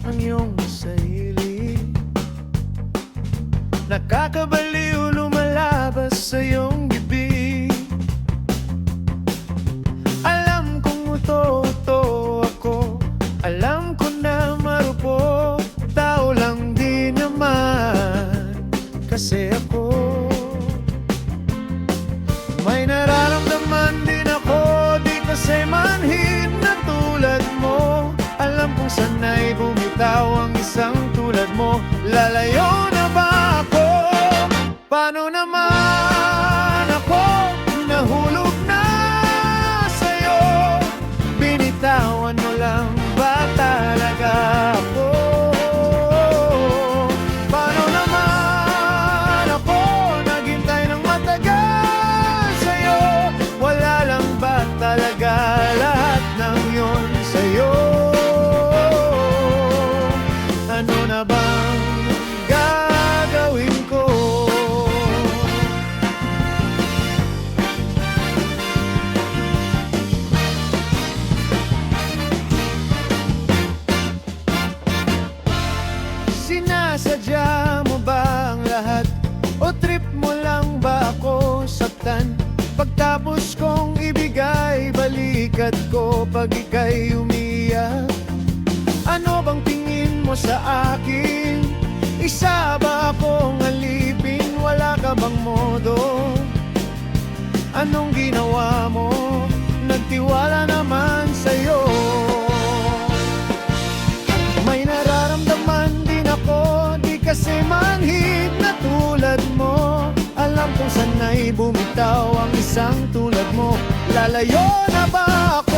ang iyong sarili. Nakakabaliw lumalabas sa iyong bibig. Alam kong uto-uto ako, alam ko na marupok, tao lang din naman kasi ako. May nararamdaman din ako, di kasi manhid na tulad mo. Alam kong sanay bumitaw ang isang tulad mo. Lalayo na ba ako? Paano naman ako? Nahulog na sa'yo. Binitawan mo lang ba talaga ako? Paano naman ako naghintay ng matagal sa'yo? Wala lang ba talaga lahat ng yun sa'yo? Ano na bang gagawin ko? Sinasadya mo ba ang lahat? O trip mo lang ba ako saktan? Pagtapos kong ibigay balikat ko pag ika'y umiyak. Ano bang tingin mo sa akin? Isa ba akong alipin? Wala ka bang modo? Anong ginawa mo? Nagtiwala naman sa'yo. May nararamdaman din ako, di kasi manhid na tulad mo. Alam kong sanay bumitaw ang isang tulad mo. Lalayo na ba ako?